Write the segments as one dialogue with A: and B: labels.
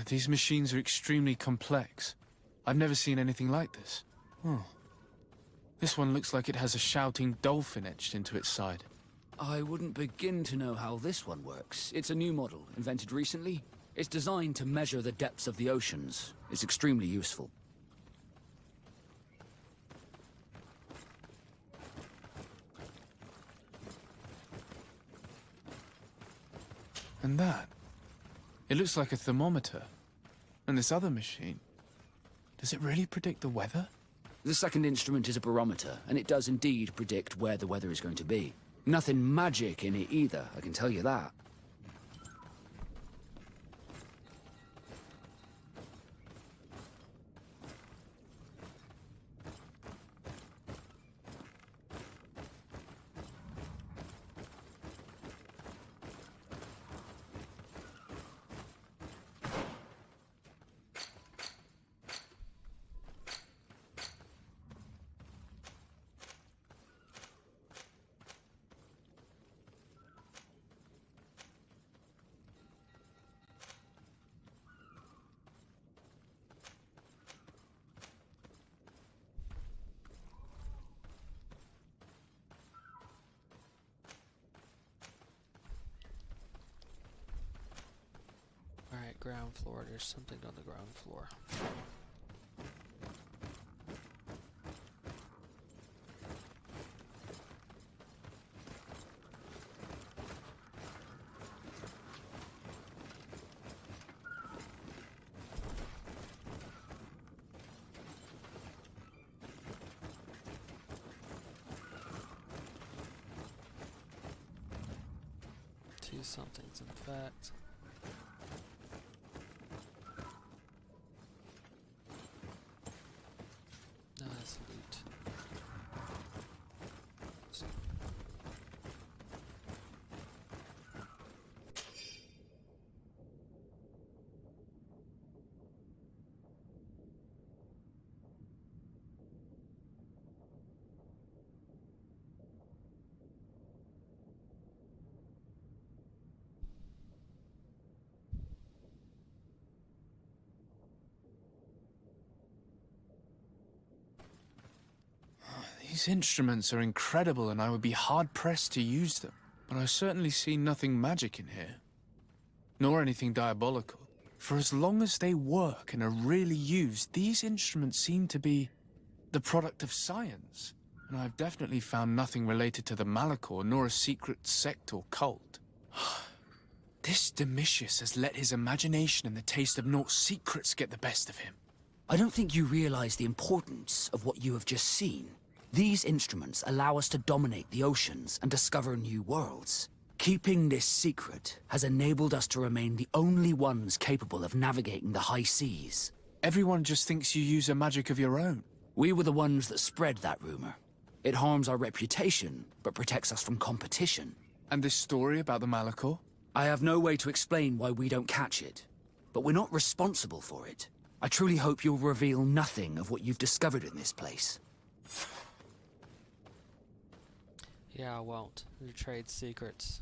A: These machines are extremely complex. I've never seen anything like this. Oh. This one looks like it has a shouting dolphin etched into its side.
B: I wouldn't begin to know how this one works. It's a new model, invented recently. It's designed to measure the depths of the oceans. It's extremely useful.
A: And that? It looks like a thermometer. And this other machine, does it really predict the weather?
B: The second instrument is a barometer, and it does indeed predict where the weather is going to be. Nothing magic in it either, I can tell you that.
C: Alright, ground floor. There's something on the ground floor. Two somethings, in fact. Nice loot.
A: These instruments are incredible and I would be hard-pressed to use them. But I certainly see nothing magic in here. Nor anything diabolical. For as long as they work and are really used, these instruments seem to be the product of science. And I've definitely found nothing related to the Malachor, nor a secret sect or cult. This Domitius has let his imagination and the taste of Nort's secrets get the best of him.
B: I don't think you realize the importance of what you have just seen. These instruments allow us to dominate the oceans and discover new worlds. Keeping this secret has enabled us to remain the only ones capable of navigating the high seas.
A: Everyone just thinks you use a magic of your own.
B: We were the ones that spread that rumor. It harms our reputation, but protects us from competition.
A: And this story about the Malachor?
B: I have no way to explain why we don't catch it, but we're not responsible for it. I truly hope you'll reveal nothing of what you've discovered in this place.
C: Yeah, I won't. We trade secrets.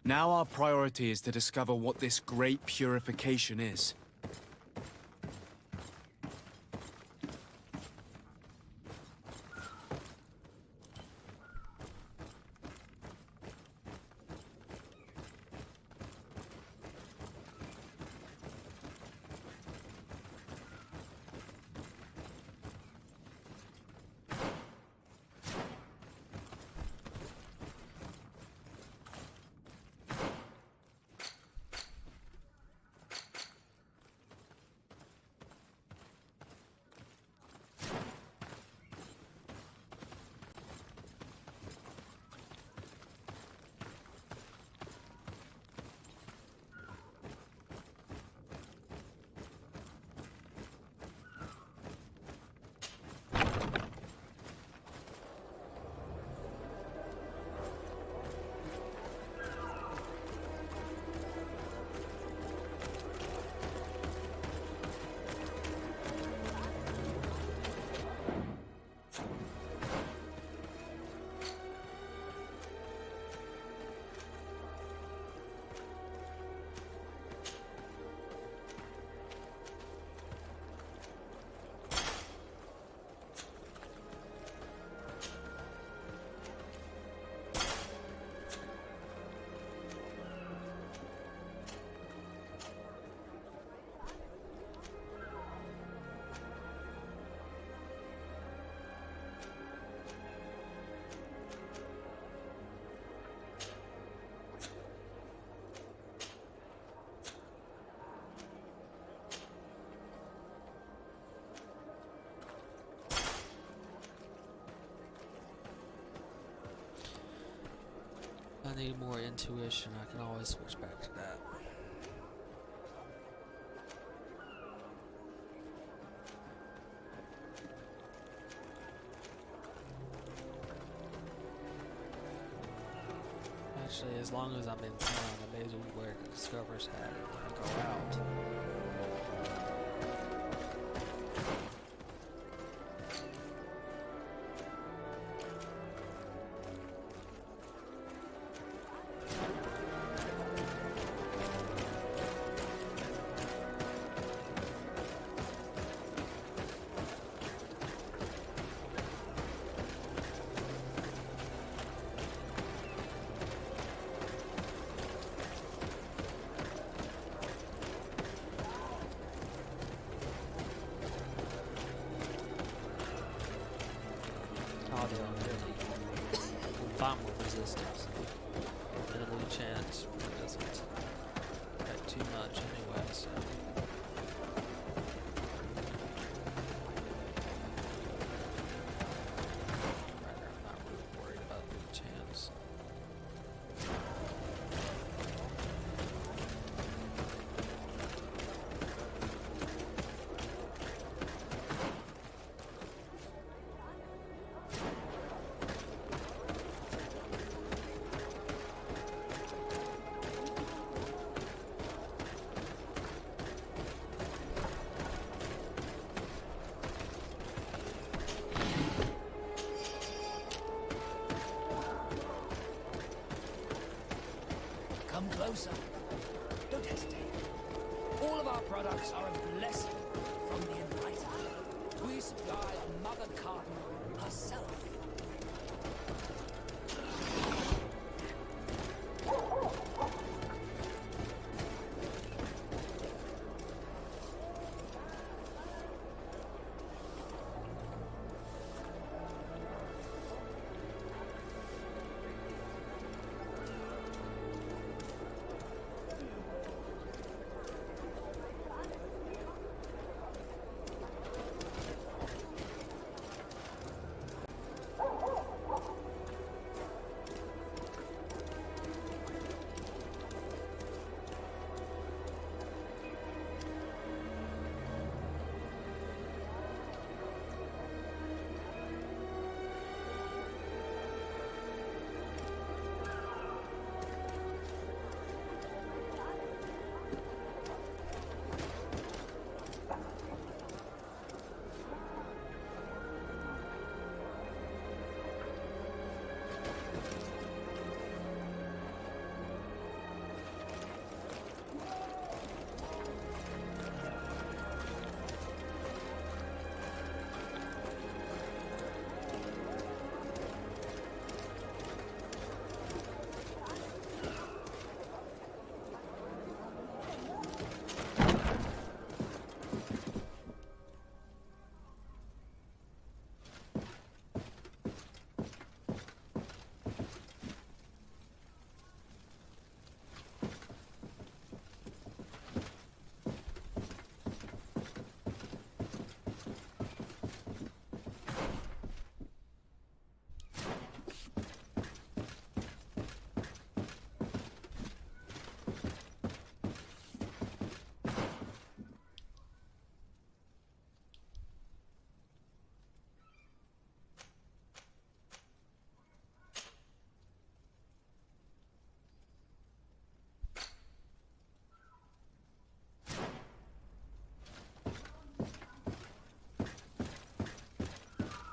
A: Now our priority is to discover what this great purification is.
C: I need more intuition. I can always switch back to that. Actually, as long as I'm in town, I may as well wear Discover's hat and go out. Bomb resistance. Enemy chance doesn't get too much anyway, so. I'm not really worried about the chance.
B: Come closer. Don't hesitate. All of our products are a blessing from the Enlightened. We supply Mother Cardinal herself.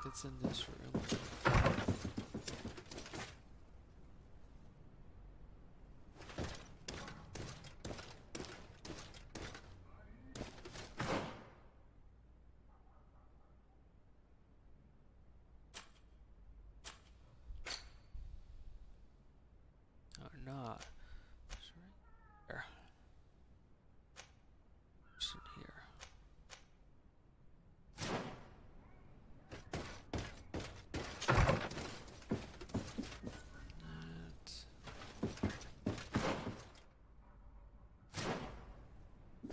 B: It's in this room. Or not. It's right there. It's in here.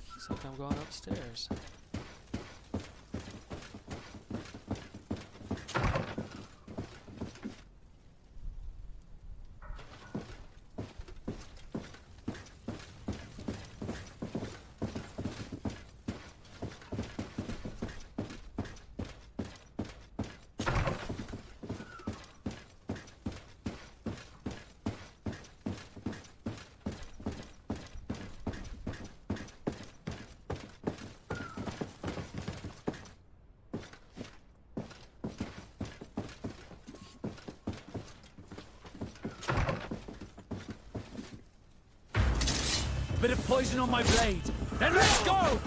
B: Looks like I'm going upstairs. bit of poison on my blade. Then let's go!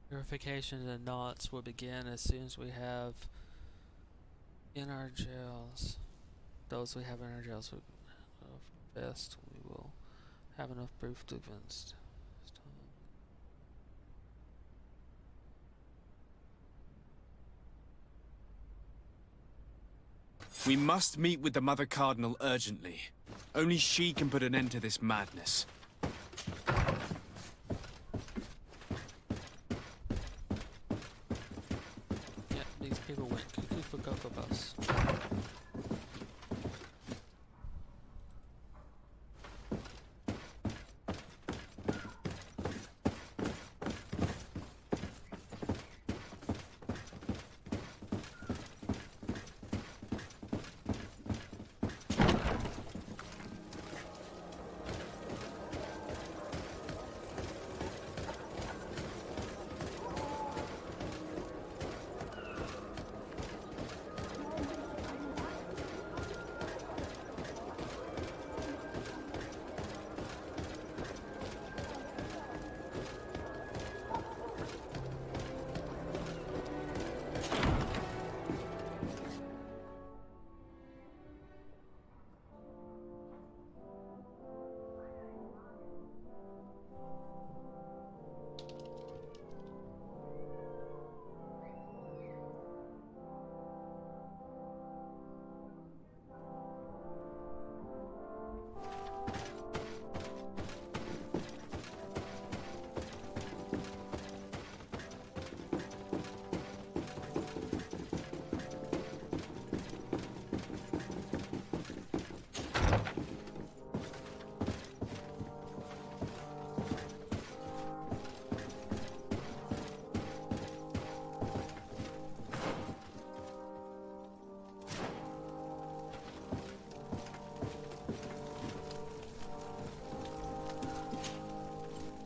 C: Purification and knots will begin as soon as we have in our jails. Those we have in our jails will best. We will have enough proof to convince.
A: We must meet with the Mother Cardinal urgently. Only she can put an end to this madness.
C: Yeah, these people went cuckoo for Cocoa Puffs.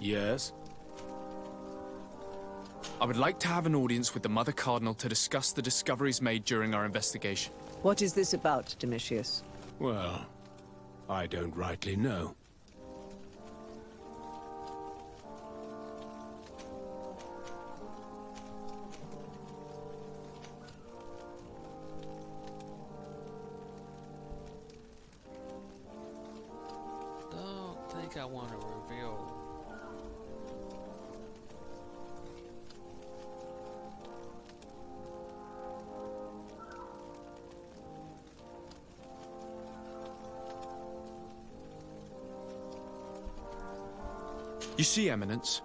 A: Yes? I would like to have an audience with the Mother Cardinal to discuss the discoveries made during our investigation.
D: What is this about, Domitius?
E: Well, I don't rightly know.
C: Don't think I want to reveal.
A: You see, Eminence,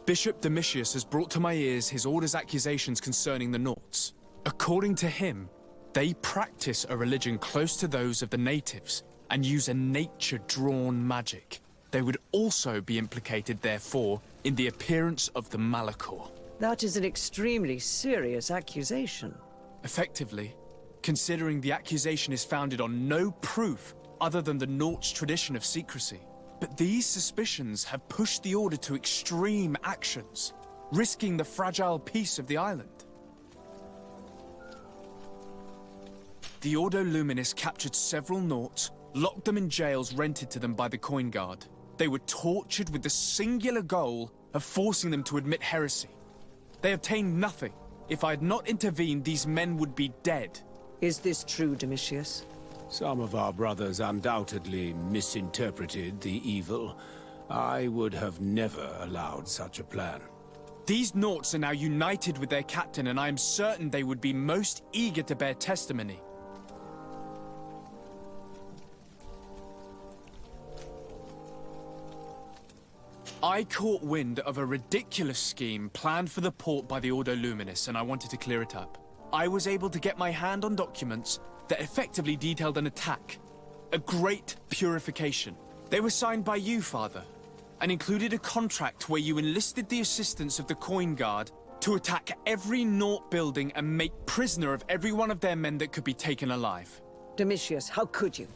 A: Bishop Domitius has brought to my ears his order's accusations concerning the Nauts. According to him, they practice a religion close to those of the natives and use a nature-drawn magic. They would also be implicated, therefore, in the appearance of the Malachor.
D: That is an extremely serious accusation.
A: Effectively, considering the accusation is founded on no proof other than the Nauts' tradition of secrecy. But these suspicions have pushed the Order to extreme actions, risking the fragile peace of the island. The Ordo Luminis captured several Nauts, locked them in jails rented to them by the Coin Guard. They were tortured with the singular goal of forcing them to admit heresy. They obtained nothing. If I had not intervened, these men would be dead.
D: Is this true, Domitius?
E: Some of our brothers undoubtedly misinterpreted the evil, I would have never allowed such a plan.
A: These Nauts are now united with their captain, and I am certain they would be most eager to bear testimony. I caught wind of a ridiculous scheme planned for the port by the Ordo Luminis, and I wanted to clear it up. I was able to get my hand on documents that effectively detailed an attack. A great purification. They were signed by you, Father, and included a contract where you enlisted the assistance of the Coin Guard to attack every Naut building and make prisoner of every one of their men that could be taken alive.
D: Domitius, how could you?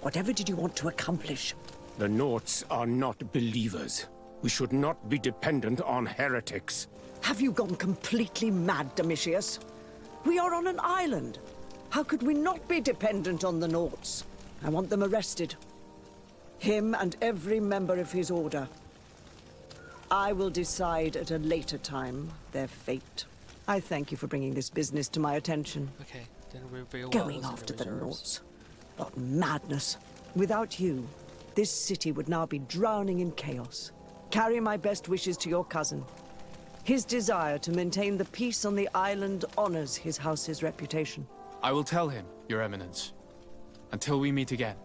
D: Whatever did you want to accomplish?
E: The Nauts are not believers. We should not be dependent on heretics.
D: Have you gone completely mad, Domitius? We are on an island. How could we not be dependent on the Nauts? I want them arrested. Him and every member of his order. I will decide at a later time their fate. I thank you for bringing this business to my attention.
C: Okay, then reveal what
D: Going
C: was in
D: after the
C: reserves.
D: Nauts. What madness. Without you, this city would now be drowning in chaos. Carry my best wishes to your cousin. His desire to maintain the peace on the island honors his house's reputation.
A: I will tell him, Your Eminence. Until we meet again.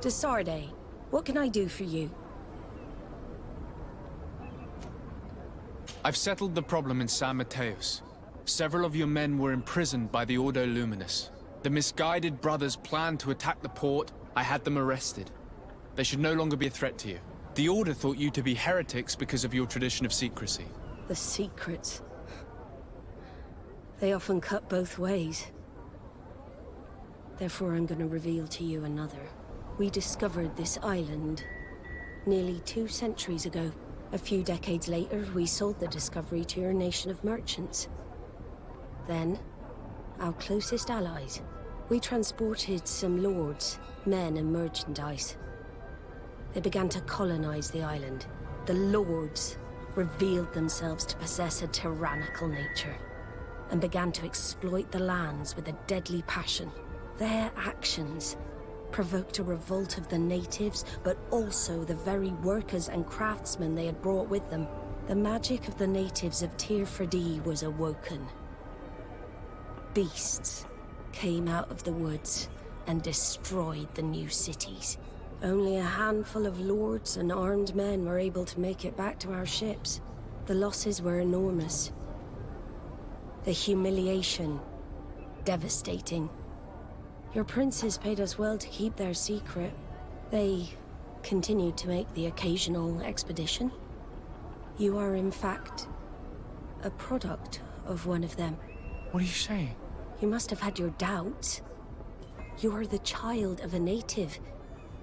F: Desarde, what can I do for you?
A: I've settled the problem in San Mateos. Several of your men were imprisoned by the Ordo Luminous. The misguided brothers planned to attack the port. I had them arrested. They should no longer be a threat to you. The Order thought you to be heretics because of your tradition of secrecy.
F: The secrets. They often cut both ways. Therefore, I'm going to reveal to you another. We discovered this island nearly 2 centuries ago. A few decades later, we sold the discovery to your nation of merchants. Then, our closest allies. We transported some lords, men and merchandise. They began to colonize the island. The lords revealed themselves to possess a tyrannical nature and began to exploit the lands with a deadly passion. Their actions provoked a revolt of the natives, but also the very workers and craftsmen they had brought with them. The magic of the natives of Tir Freddy was awoken. Beasts came out of the woods and destroyed the new cities. Only a handful of lords and armed men were able to make it back to our ships. The losses were enormous. The humiliation, devastating. Your princes paid us well to keep their secret. They continued to make the occasional expedition. You are, in fact, a product of one of them.
A: What are you saying?
F: You must have had your doubts. You are the child of a native.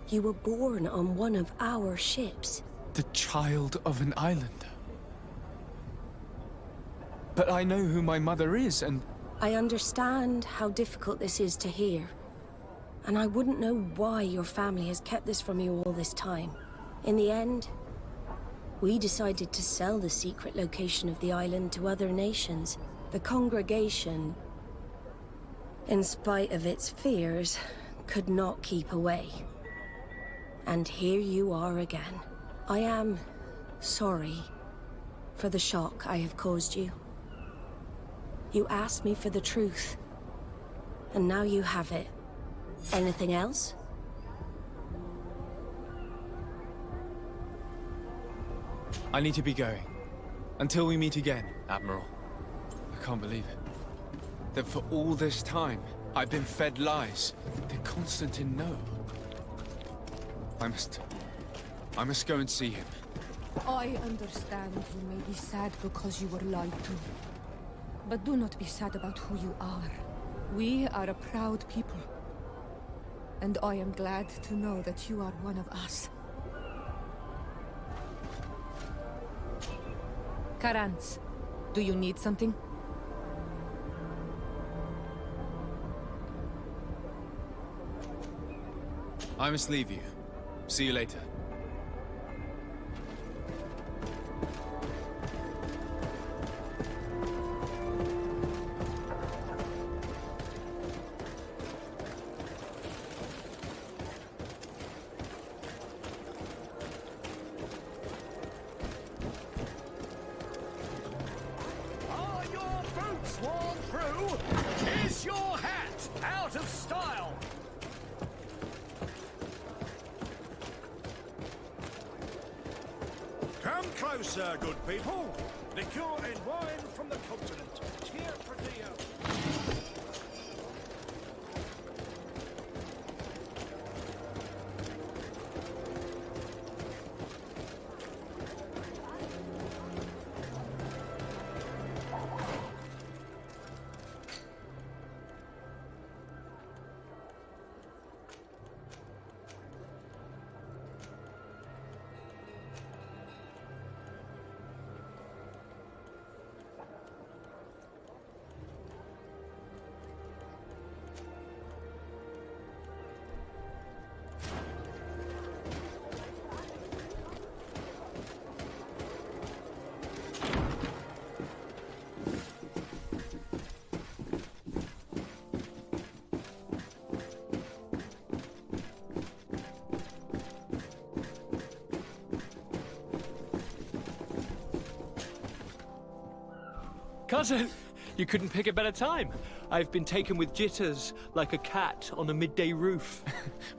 F: You were born on one of our ships.
A: The child of an islander. But I know who my mother is, and...
F: I understand how difficult this is to hear. And I wouldn't know why your family has kept this from you all this time. In the end, we decided to sell the secret location of the island to other nations. The congregation, in spite of its fears, could not keep away. And here you are again. I am sorry for the shock I have caused you. You asked me for the truth, and now you have it. Anything else?
A: I need to be going. Until we meet again, Admiral. I can't believe it. That for all this time, I've been fed lies. Did Constantine know? I must go and see him.
G: I understand you may be sad because you were lied to. But do not be sad about who you are. We are a proud people. And I am glad to know that you are one of us. Karantz, do you need something?
A: I must leave you. See you later.
H: Are your boots worn through? Is your hat out of style? Come closer, good people. Liqueur and wine from the continent. Here for Dio.
I: Cousin, you couldn't pick a better time. I've been taken with jitters, like a cat on a midday roof.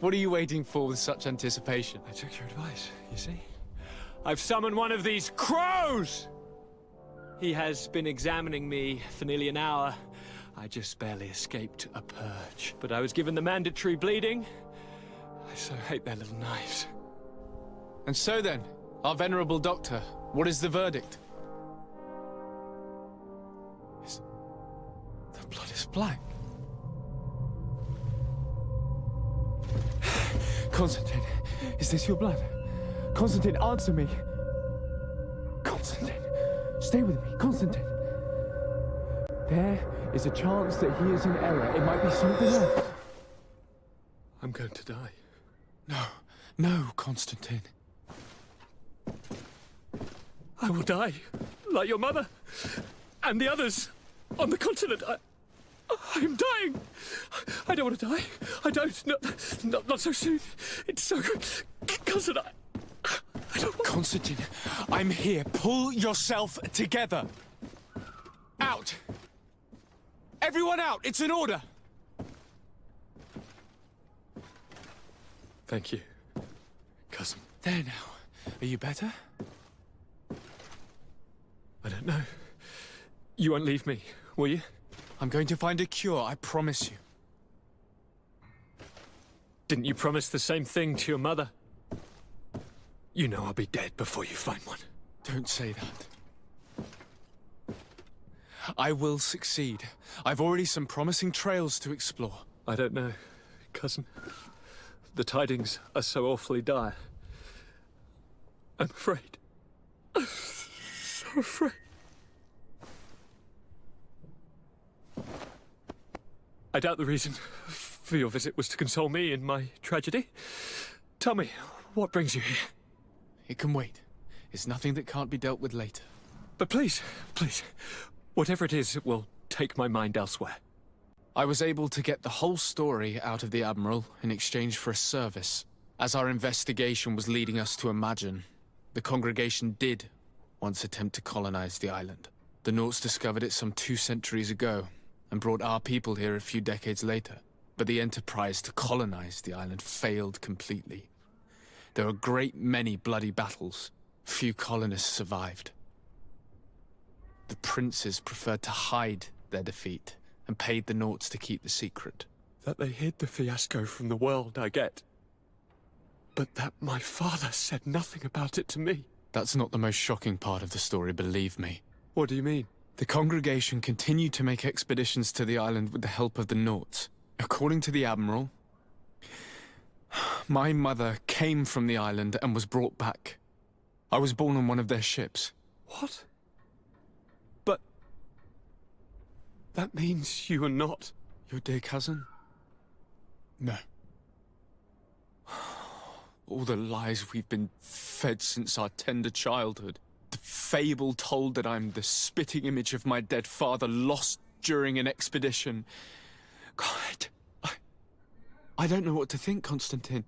A: What are you waiting for with such anticipation?
I: I took your advice, you see? I've summoned one of these crows! He has been examining me for nearly an hour. I just barely escaped a purge. But I was given the mandatory bleeding. I so hate their little knives.
A: And so then, our venerable doctor, what is the verdict? The blood is black. Constantine, is this your blood? Constantine, answer me. Constantine, stay with me, Constantine. There is a chance that he is in error. It might be something else.
I: I'm going to die.
A: No, Constantine.
I: I will die, like your mother, and the others on the continent. I'm dying. I don't want to die. I don't. Not so soon. It's so good. Cousin, I don't want...
A: Constantine, I'm here. Pull yourself together. Out. Everyone out. It's an order.
I: Thank you, cousin.
A: There now. Are you better?
I: I don't know. You won't leave me, will you?
A: I'm going to find a cure, I promise you.
I: Didn't you promise the same thing to your mother? You know I'll be dead before you find one.
A: Don't say that. I will succeed. I've already some promising trails to explore.
I: I don't know, cousin. The tidings are so awfully dire. I'm afraid. I'm so afraid. I doubt the reason for your visit was to console me in my tragedy. Tell me, what brings you here?
A: It can wait. It's nothing that can't be dealt with later.
I: But please, whatever it is, it will take my mind elsewhere.
A: I was able to get the whole story out of the Admiral in exchange for a service. As our investigation was leading us to imagine, the congregation did once attempt to colonize the island. The Nauts discovered it some 2 centuries ago, and brought our people here a few decades later. But the enterprise to colonize the island failed completely. There were a great many bloody battles. Few colonists survived. The princes preferred to hide their defeat, and paid the Nauts to keep the secret.
I: That they hid the fiasco from the world, I get. But that my father said nothing about it to me.
A: That's not the most shocking part of the story, believe me.
I: What do you mean?
A: The congregation continued to make expeditions to the island with the help of the Nauts. According to the Admiral, my mother came from the island and was brought back. I was born on one of their ships.
I: What? But... that means you are not...
A: your dear cousin? No. All the lies we've been fed since our tender childhood. The fable told that I'm the spitting image of my dead father, lost during an expedition. God, I don't know what to think, Constantine.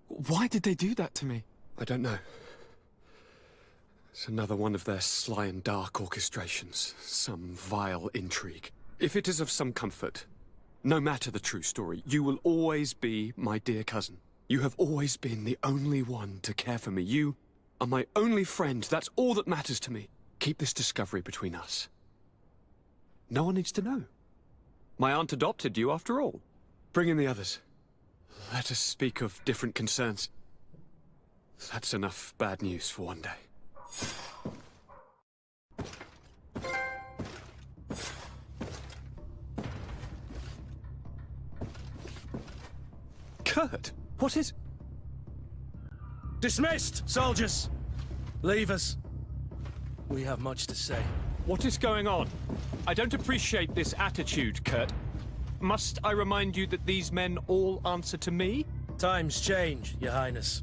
A: Why did they do that to me?
I: I don't know. It's another one of their sly and dark orchestrations. Some vile intrigue. If it is of some comfort, no matter the true story, you will always be my dear cousin. You have always been the only one to care for me. You are my only friend. That's all that matters to me. Keep this discovery between us. No one needs to know. My aunt adopted you after all. Bring in the others. Let us speak of different concerns. That's enough bad news for one day. Kurt, what is...
H: Dismissed, soldiers! Leave us. We have much to say.
I: What is going on? I don't appreciate this attitude, Kurt. Must I remind you that these men all answer to me?
H: Times change, Your Highness.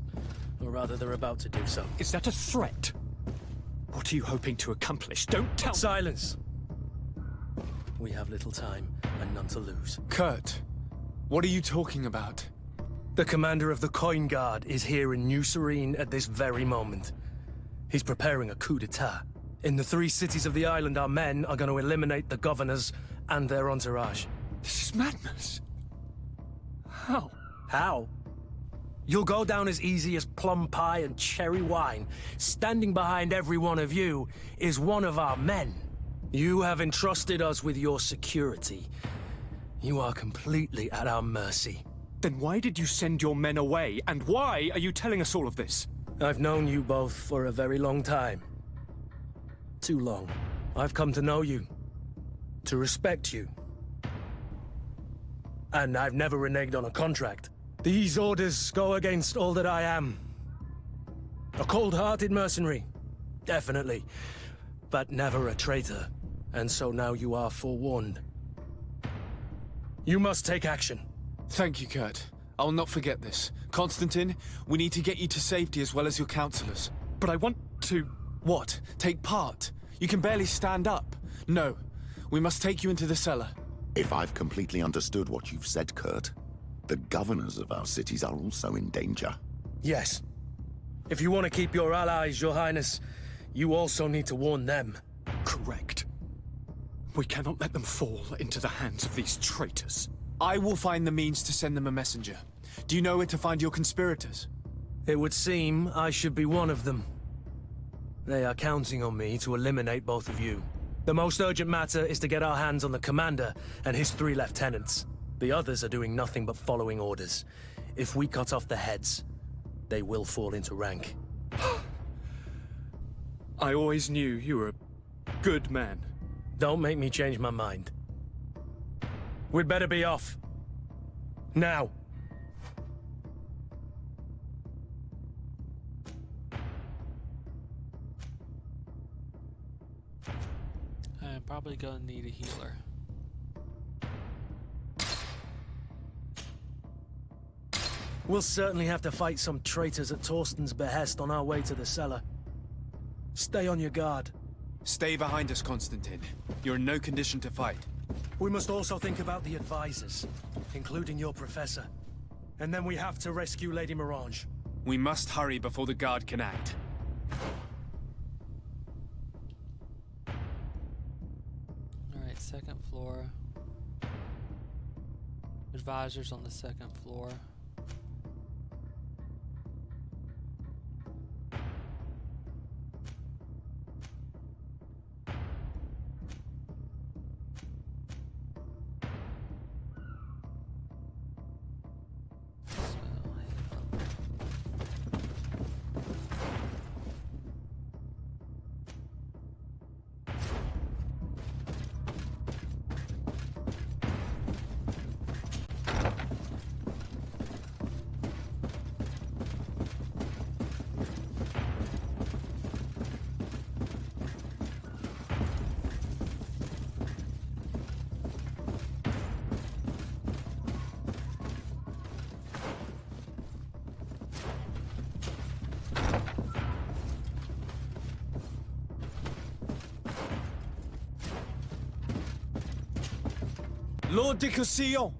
H: Or rather, they're about to do so.
I: Is that a threat? What are you hoping to accomplish? Don't tell...
H: Silence! We have little time and none to lose.
A: Kurt, what are you talking about?
H: The commander of the Coin Guard is here in New Serene at this very moment. He's preparing a coup d'etat. In the 3 cities of the island, our men are going to eliminate the governors
J: and their entourage.
I: This is madness. How?
J: How? You'll go down as easy as plum pie and cherry wine. Standing behind every one of you is one of our men. You have entrusted us with your security. You are completely at our mercy.
I: Then why did you send your men away? And why are you telling us all of this?
J: I've known you both for a very long time. Too long. I've come to know you. To respect you. And I've never reneged on a contract. These orders go against all that I am. A cold-hearted mercenary. Definitely. But never a traitor. And so now you are forewarned. You must take action.
A: Thank you, Kurt. I'll not forget this. Constantine, we need to get you to safety as well as your counselors.
I: But I want to...
A: What? Take part? You can barely stand up. No. We must take you into the cellar.
K: If I've completely understood what you've said, Kurt, the governors of our cities are also in danger.
J: Yes. If you want to keep your allies, Your Highness, you also need to warn them.
I: Correct. We cannot let them fall into the hands of these traitors.
A: I will find the means to send them a messenger. Do you know where to find your conspirators?
J: It would seem I should be one of them. They are counting on me to eliminate both of you. The most urgent matter is to get our hands on the commander and his 3 lieutenants. The others are doing nothing but following orders. If we cut off the heads, they will fall into rank.
I: I always knew you were a good man.
J: Don't make me change my mind. We'd better be off. Now.
C: I'm probably gonna need a healer.
J: We'll certainly have to fight some traitors at Torsten's behest on our way to the cellar. Stay on your guard.
A: Stay behind us, Constantine. You're in no condition to fight.
J: We must also think about the advisors, including your professor. And then we have to rescue Lady Mirange.
A: We must hurry before the guard can act.
C: Alright, 2nd floor. Advisors on the 2nd floor.
A: Lord de Cossillon!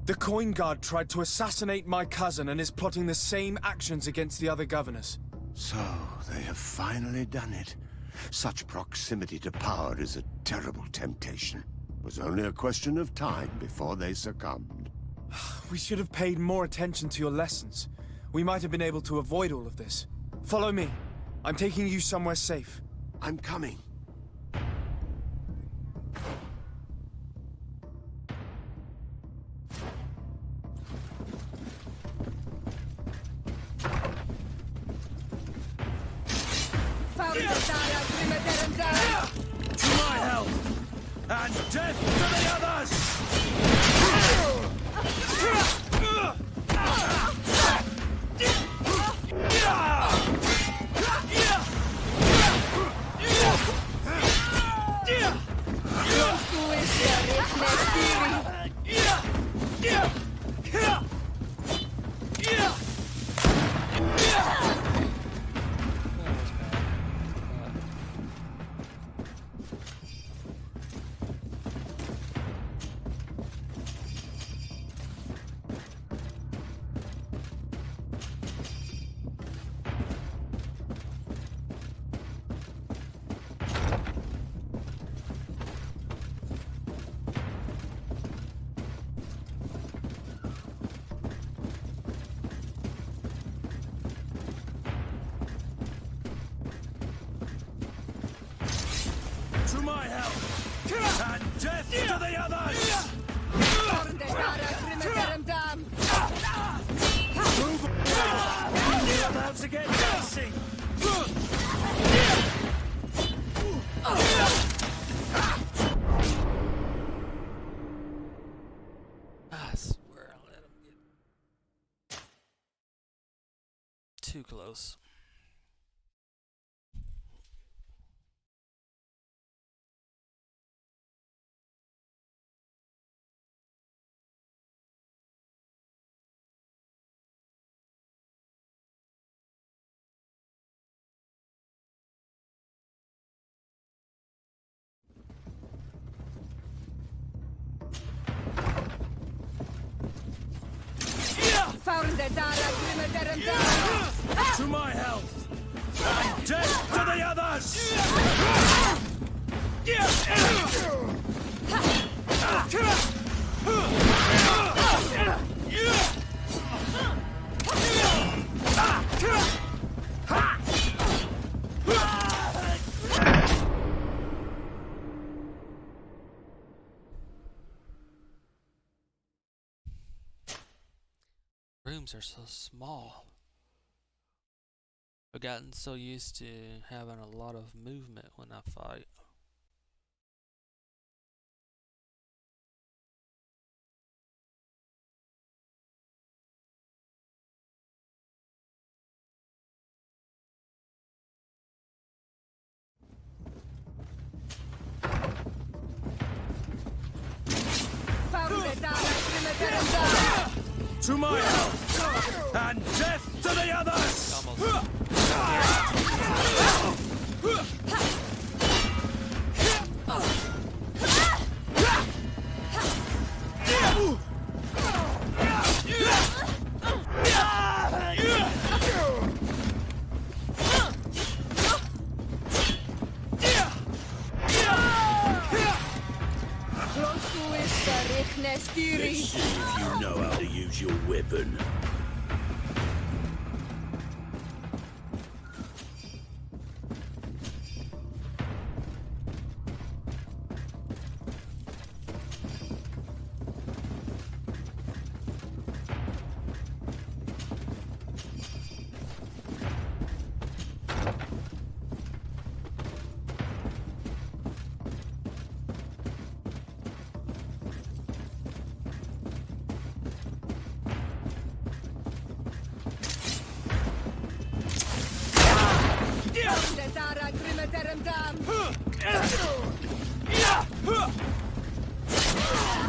A: The coin guard tried to assassinate my cousin and is plotting the same actions against the other governors.
L: So, they have finally done it. Such proximity to power is a terrible temptation. It was only a question of time before they succumbed.
A: We should have paid more attention to your lessons. We might have been able to avoid all of this. Follow me. I'm taking you somewhere safe.
L: I'm coming.
J: To my health, and death to the others!
H: And death to the others! You're about to get dicey!
C: I swear I let him get too close.
H: To my health! And death to the others!
C: Rooms are so small. I've gotten so used to having a lot of movement when I fight.
H: To my health! And death to the others!
L: Let's see if you know how to use your weapon.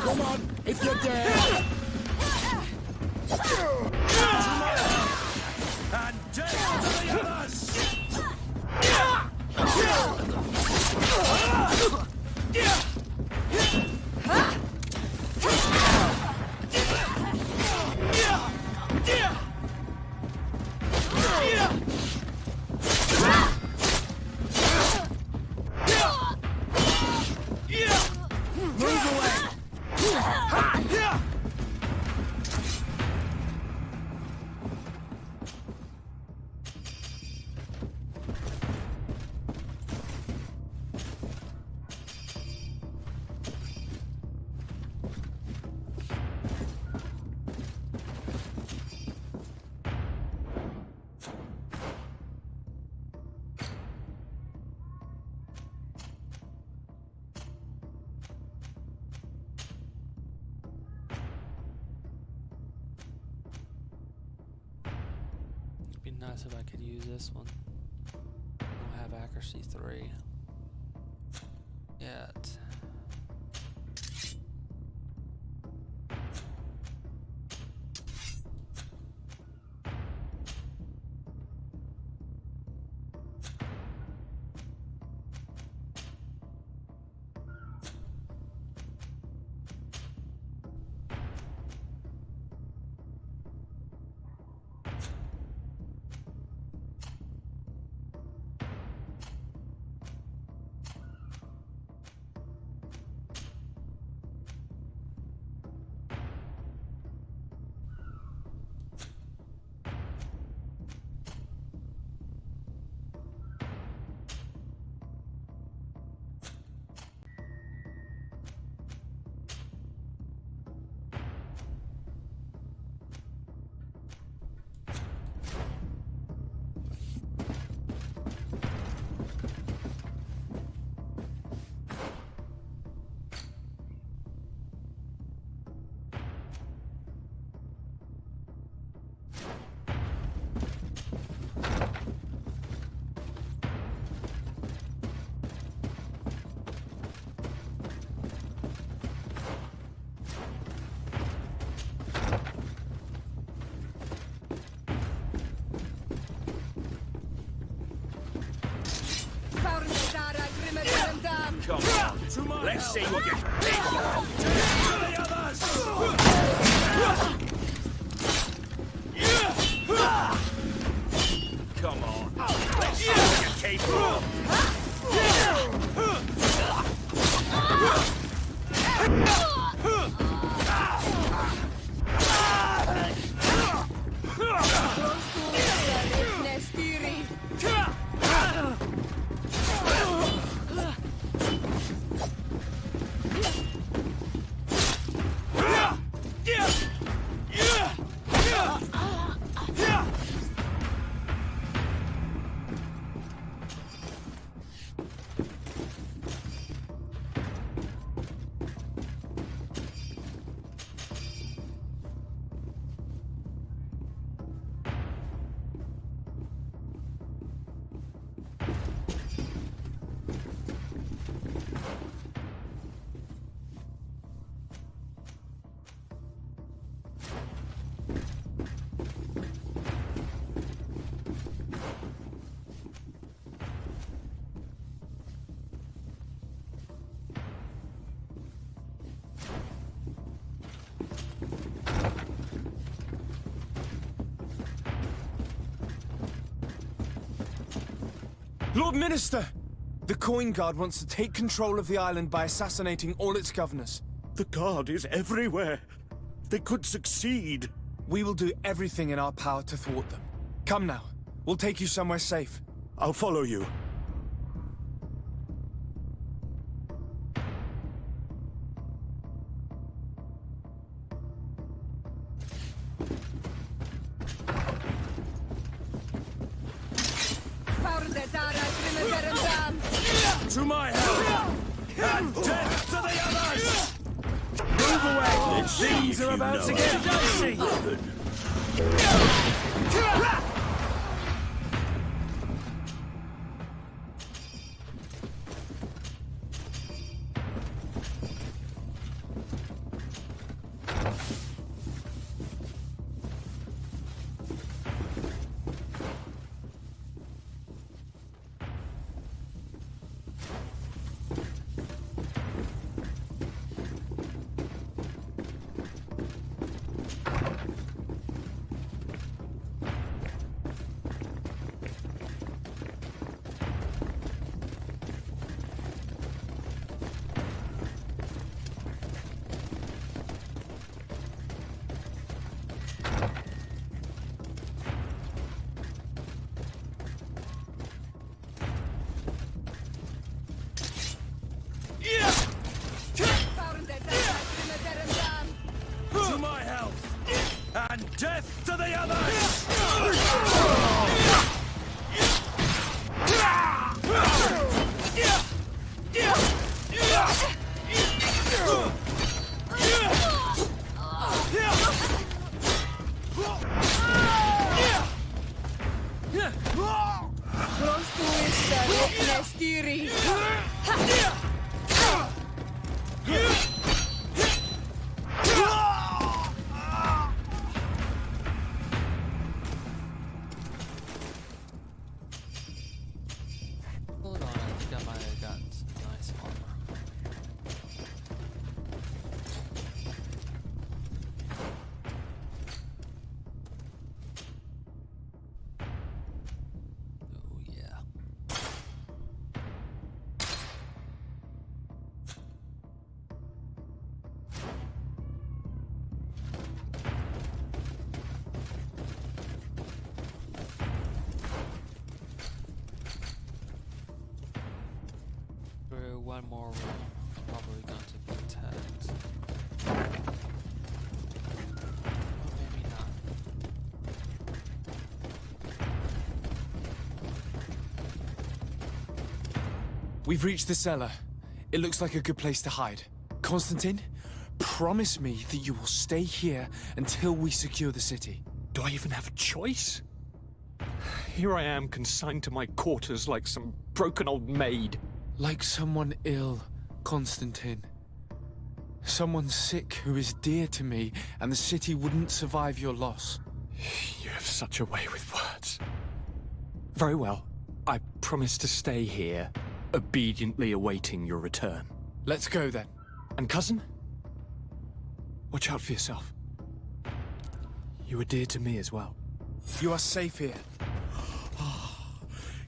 L: Come on, if you dare!
H: And death to the others!
C: It'd be nice if I could use this one. I don't have accuracy 3 yet.
H: Let's see what gets paid for. The others! Come on. Let's see what you're capable of.
M: Lord Minister! The Coin Guard wants to take control of the island by assassinating all its governors.
H: The Guard is everywhere. They could succeed.
M: We will do everything in our power to thwart them. Come now. We'll take you somewhere safe.
H: I'll follow you. To my help! And death to the others! Move away! Things are about to get dicey! To my help! And death to the others!
C: Hold on, I got my guns. Nice armor. Oh yeah. Through one more room, probably going to be attacked. Or maybe not.
M: We've reached the cellar. It looks like a good place to hide. Constantine, promise me that you will stay here until we secure the city.
I: Do I even have a choice? Here I am, consigned to my quarters like some broken old maid.
M: Like someone ill, Constantine. Someone sick who is dear to me, and the city wouldn't survive your loss.
I: You have such a way with words. Very well. I promise to stay here, obediently awaiting your return.
M: Let's go then. And cousin? Watch out for yourself. You were dear to me as well. You are safe here.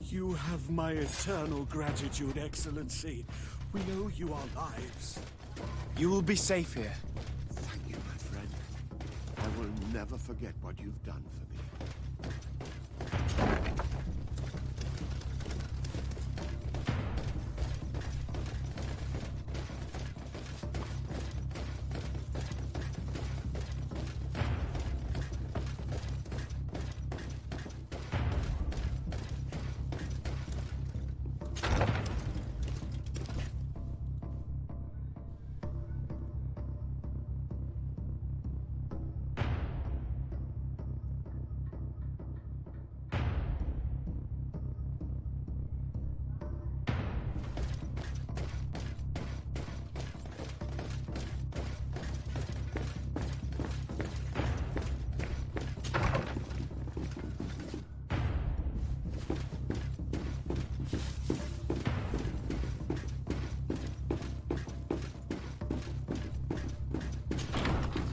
H: You have my eternal gratitude, Excellency. We owe you our lives.
M: You will be safe here.
L: Thank you, my friend. I will never forget what you've done for me.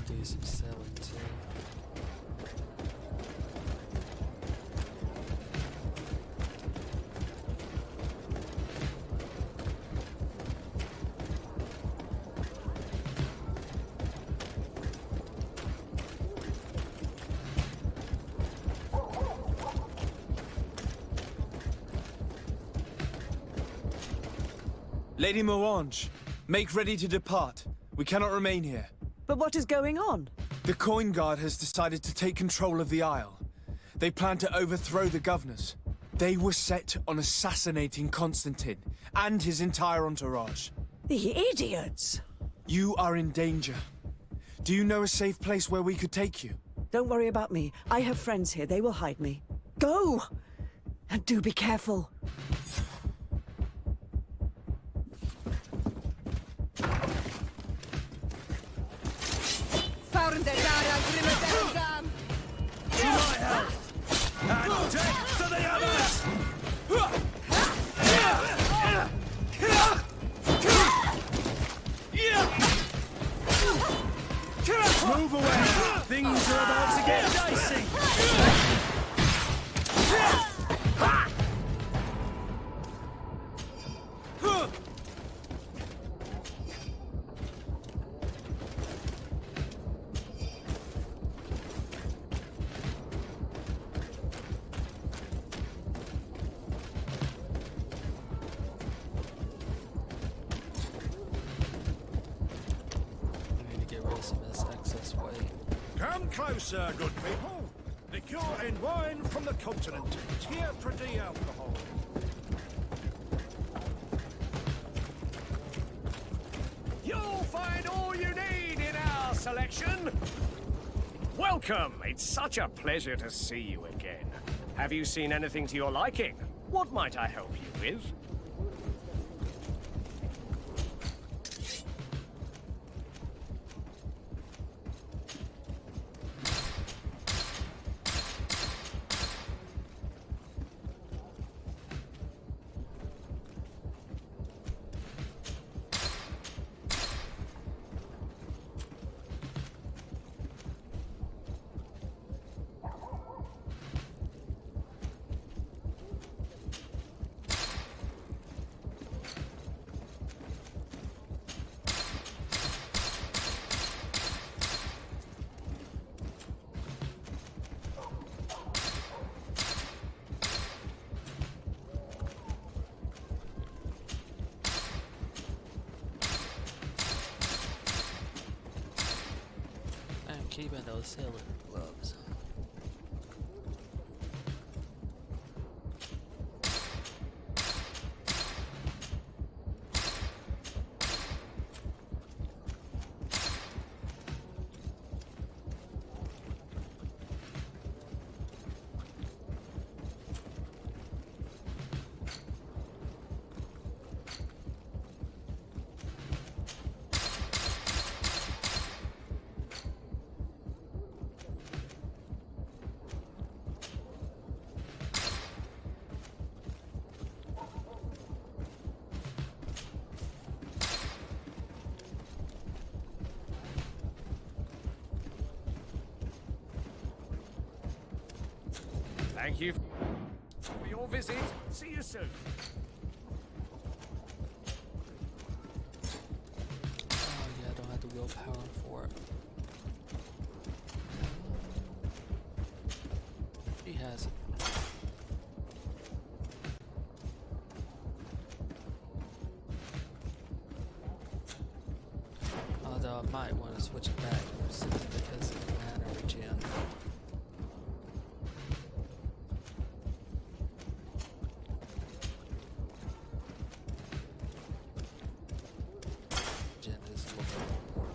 C: Do some selling too.
M: Lady Moange, make ready to depart. We cannot remain here.
D: But what is going on?
M: The Coin Guard has decided to take control of the Isle. They plan to overthrow the governors. They were set on assassinating Constantine and his entire entourage.
D: The idiots!
M: You are in danger. Do you know a safe place where we could take you?
D: Don't worry about me. I have friends here. They will hide me. Go! And do be careful.
H: To my health! And death to the others! Move away! Things are about to get dicey! Come closer, good people. Liqueur and wine from the continent. Tier pretty alcohol. You'll find all you need in our selection.
N: Welcome! It's such a pleasure to see you again. Have you seen anything to your liking? What might I help you with?
C: Keeping those sailor gloves.
N: Thank you for your visit. See you soon.
C: Oh yeah, I don't have the willpower for it. She has it. Although I might want to switch it back simply because of the mana regen. Gen is a little bit more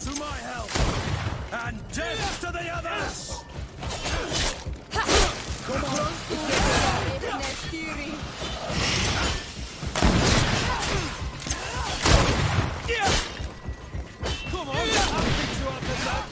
H: To my help! And death to the others! Come on! Come on! I'll pick you up on that!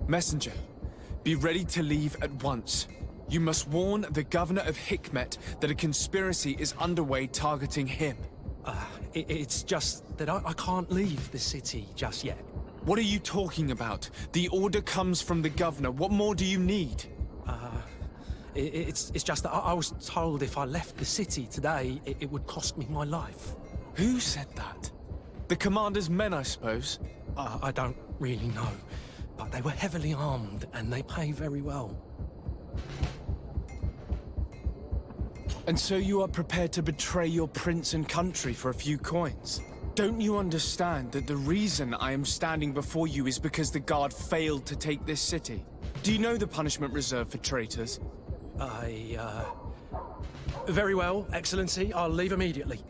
M: Messenger, be ready to leave at once. You must warn the governor of Hikmet that a conspiracy is underway targeting him.
J: It's just that I can't leave the city just yet.
M: What are you talking about? The order comes from the governor. What more do you need?
J: It's just that I was told if I left the city today, it would cost me my life.
M: Who said that? The commander's men, I suppose?
J: I don't really know. But they were heavily armed, and they pay very well.
M: And so you are prepared to betray your prince and country for a few coins? Don't you understand that the reason I am standing before you is because the guard failed to take this city? Do you know the punishment reserved for traitors?
J: Very well, Excellency. I'll leave immediately.